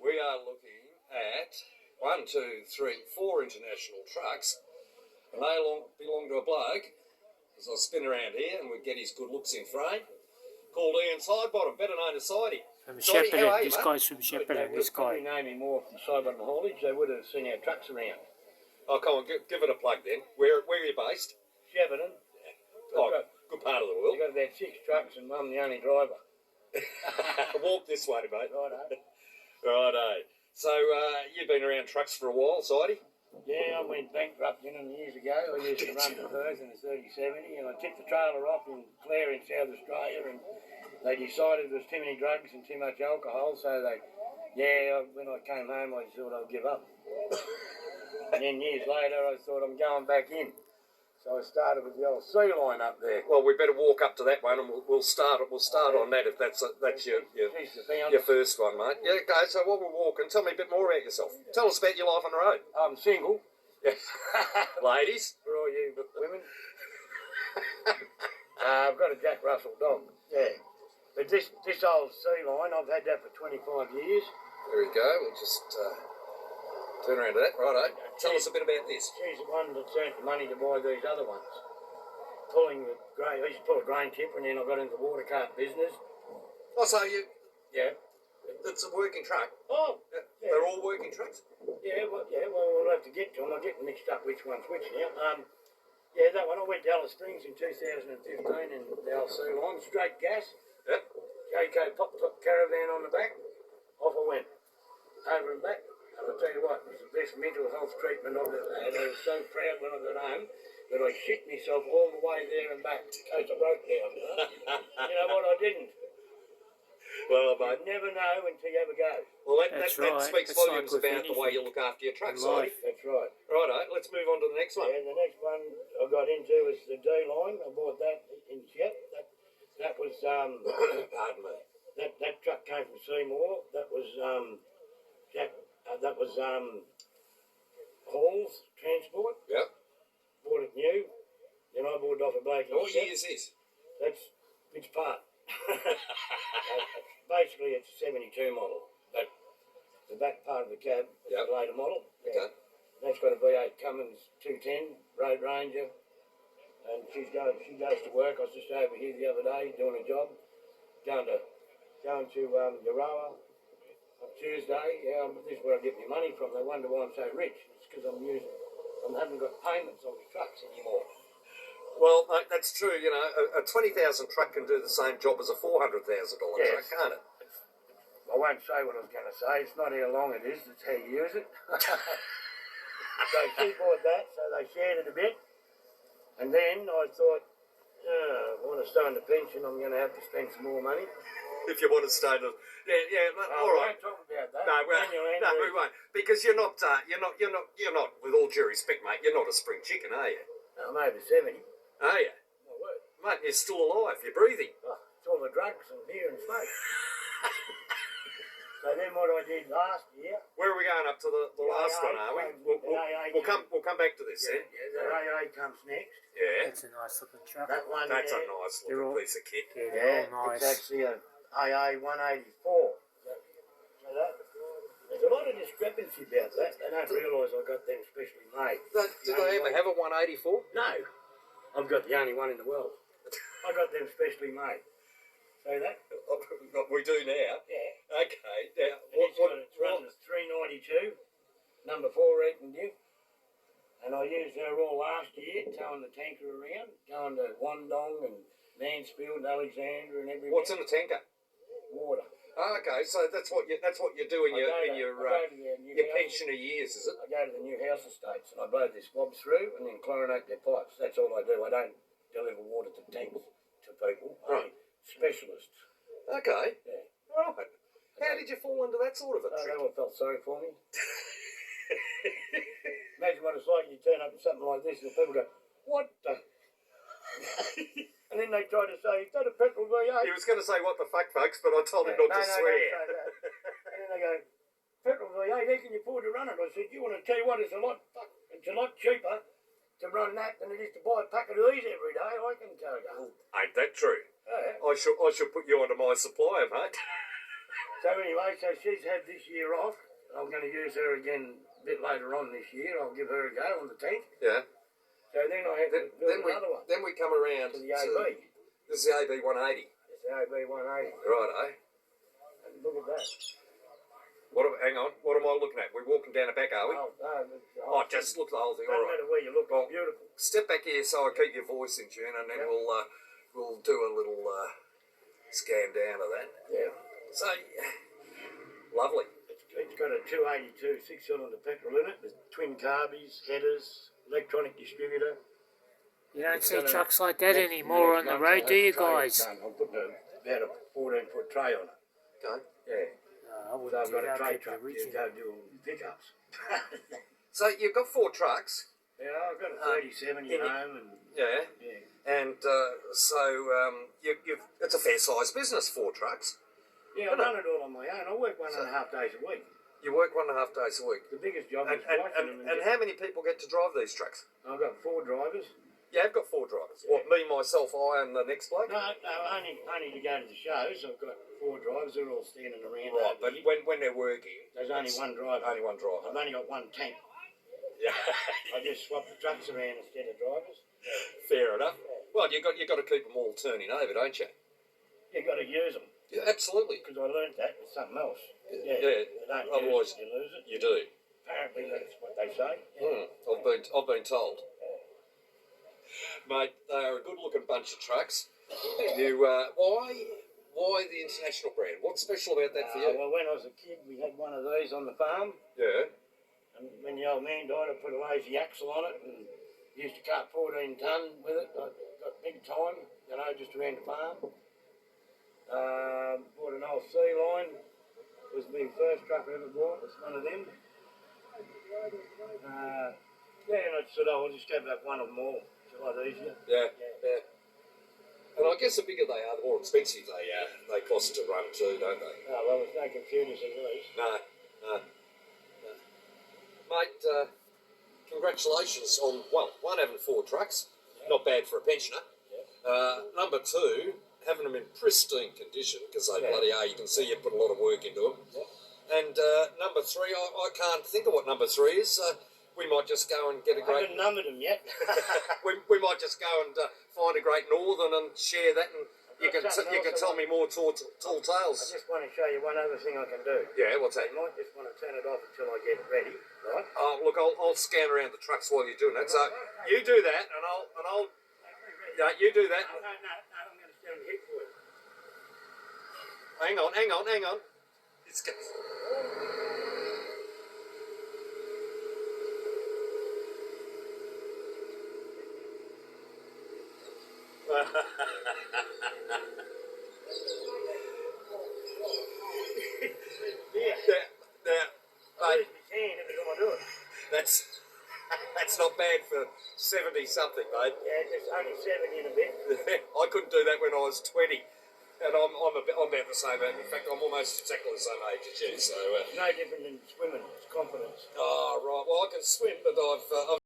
We are looking at 1, 2, 3, 4 international trucks, and they belong to a bloke, as I spin around here and we get his good looks in frame, called Ian Sidebottom, better known as Sidey. From Sidey, how are Shepparton, you, this mate? guy's from Shepparton, this They guy. know me more from Sidebottom Haulage. They would have seen our trucks around. Oh, come on, give it a plug then. Where are you based? Shepparton. Oh, good part of the world. We've got about 6 trucks and I'm the only driver. Walk this way, mate. Righto. Righto. So, you've been around trucks for a while, Sidey? Yeah, I went bankrupt in them years ago. I used to run for Perth in the 3070 and I tipped the trailer off in Clare in South Australia and they decided there was too many drugs and too much alcohol, so when I came home I thought I'd give up. And then years later I thought I'm going back in. So I started with the old sea line up there. Well, we better walk up to that one and we'll start on that if that's your first one, mate. Yeah, okay, so while we're walking, tell me a bit more about yourself. Tell us about your life on the road. I'm single. Yeah. Ladies? For all you women. I've got a Jack Russell dog, yeah. But this old sea line, I've had that for 25 years. There we go, we'll just turn around to that. Righto. Tell us a bit about this. She's the one that's earned the money to buy these other ones. Pulling the grain, I used to pull a grain tipper and then I got into the water cart business. Oh, so Yeah. it's a working truck? Oh, Yeah. yeah. They're all working trucks? Yeah, well, we'll have to get to them. I get mixed up which one's which now. Yeah, that one. I went to Alice Springs in 2015 in the old sea line, straight gas. Yep. JK popped up caravan on the back. Off I went. Over and back. And I'll tell you what, it was the best mental health treatment I've ever had. I was so proud when I got home that I shit myself all the way there and back in case I broke down. You know what, I didn't. Well, You mate. never know until you ever go. Well, that That's speaks right. That's volumes like with about the way you anything look after your truck, in Sidey. life. That's right. Righto, let's move on to the next one. Yeah, the next one I got into was the D-line. I bought that in Shep. That was, Pardon me. that truck came from Seymour. That was, Halls Transport. Yep. Bought it new. Then I bought it off a bloke in What Shep. year is this? That's which part? Basically, it's a 72 model. But the back part of the cab is Yep. a later model. Okay. That's got a V8 Cummins 210 Road Ranger, and she goes to work. I was just over here the other day doing a job, going to Euroa on Tuesday. Yeah, this is where I get my money from. They wonder why I'm so rich. It's because I haven't got payments on my trucks anymore. Well, mate, that's true. You know, a 20,000 truck can do the same job as a $400,000 Yes. truck, can't it? I won't say what I was going to say. It's not how long it is, it's how you use it. So she bought that, so they shared it a bit. And then I thought, when I start the pension, I'm going to have to spend some more money. If you want to stay to, yeah, all We right. won't talk about that. No, Daniel no, we Andrews- won't, because you're not. With all due respect, mate, you're not a spring chicken, are you? I'm over 70. Are you, My word. mate? You're still alive. You're breathing. Oh, it's all the drugs and beer and smoke. So then what I did last year, Where are we going up to the last AA one? Are we? comes- AA We'll come back to this then. the AA comes next. Yeah, That's a nice looking truck. That one that's a there, nice They're looking all- piece of kit. Yeah, they're yeah, all it's nice. actually a AA 184. So there's a lot of discrepancy about that. They don't realise I got them specially made. Do they ever have a 184? No, I've got the only one in the world. I got them specially made. So that, We do now. yeah. Okay. Now, It's run the 392, number 4 Eaton. And I used her all last year, towing the tanker around, going to Wandong and Mansfield and Alexandra and everywhere. what's in the tanker? Water. Oh, okay, so that's what you do in I your go to the new house. pensioner years, is it? I go to the new house estates and I blow their swabs through and then chlorinate their pipes. That's all I do. I don't deliver water to tanks to people. Right. Specialists. Okay. Yeah. Right. How did you fall into that sort of a So trick? no one felt sorry for me. Imagine what it's like. You turn up to something like this and people go, "What the?" And then they try to say, "Is that a petrol V8?" He was going to say what the fuck, folks, but I told him Yeah, not to no, swear. don't say that. And then they go, "Petrol V8, how can you afford to run it?" I said, "You want to tell you what? It's a lot cheaper to run that than it is to buy a packet of these every day. I can tell you." Ain't that true? Yeah. I should put you onto my supplier, mate. So anyway, so she's had this year off. I'm going to use her again a bit later on this year. I'll give her a go on the 10th. Yeah. So then I have to build another one Then we come around to the AB. This is the AB 180. It's the AB 180. Right, eh? And look at that. Hang on. What am I looking at? We're walking down the back, are we? Oh, no, Oh, just look at the whole thing. no All right. matter where you look, it's beautiful. Step back here so I keep your voice in tune, and then Yep. we'll do a little scan down of that. Yeah. So, lovely. It's got a 282 six-cylinder petrol in it with twin carbies, headers, electronic distributor. You don't see Gonna- trucks like that anymore on the road, do you guys? No, I'm putting about a 14-foot tray on it. Okay. Yeah. I So wouldn't I've do got a that. tray Keep the truck to original. go do pickups. So you've got 4 trucks. Yeah, I've got a 3070 at home and Yeah. yeah. And it's a fair sized business, 4 trucks. Yeah, I've done it all on my own. I work 1.5 days a week. You work 1.5 days a week. The biggest job And, is and, washing and, them. and how many people get to drive these trucks? I've got 4 drivers. Yeah, I've got 4 drivers. What, me, myself, I, and the next bloke? No, only to go to the shows. I've got 4 drivers. They're all standing around. Right, over but here. when they're working, There's only one driver. only one driver. I've only got one tank. Yeah. I just swap the trucks around instead of drivers. Fair enough. Well, you got to keep them all turning over, don't you? You've got to use them. Yeah, absolutely. Because I learnt that with something else. Yeah, You don't otherwise use it, you lose it. you do. Apparently that's what they say. I've been told. Mate, they are a good-looking bunch of trucks. You, why the international brand? What's special about that for you? Well, when I was a kid, we had one of these on the farm. Yeah. And when the old man died, I put a lazy axle on it and used to cut 14 tonne with it. I got big time, just around the farm. Bought an old sea line. It was my first truck I ever bought. It's one of them. And I said, I'll just go back one of them all. It's a lot easier. Yeah. And I guess the bigger they are, the more expensive they cost to run too, don't they? Oh, well, there's no computers in these. No. Mate, congratulations on, one, having 4 trucks. Not bad for a pensioner. Number 2, having them in pristine condition, because they bloody are. You can see you put a lot of work into them. And number 3, I can't think of what number 3 is. We might just go and get a I great... haven't numbered them yet. we might just go and find a great Northern and share that, and you can tell me more tall I tales. just want to show you one other thing I can do. Yeah, what's that? You might just want to turn it off until I get it ready, right? Oh, look, I'll scan around the trucks while you're doing that. So you do that, and I'll. Yeah, you do that. No, I'm going to stand here for it. Hang on. It's good. Where's my hand every time I do it? That's not bad for 70 something, mate. Yeah, it's only 7 in a bit. I couldn't do that when I was 20, and I'm about the same age. In fact, I'm almost exactly the same age as you. So. It's no different than swimming. It's confidence. Oh right. Well, I can swim, but I've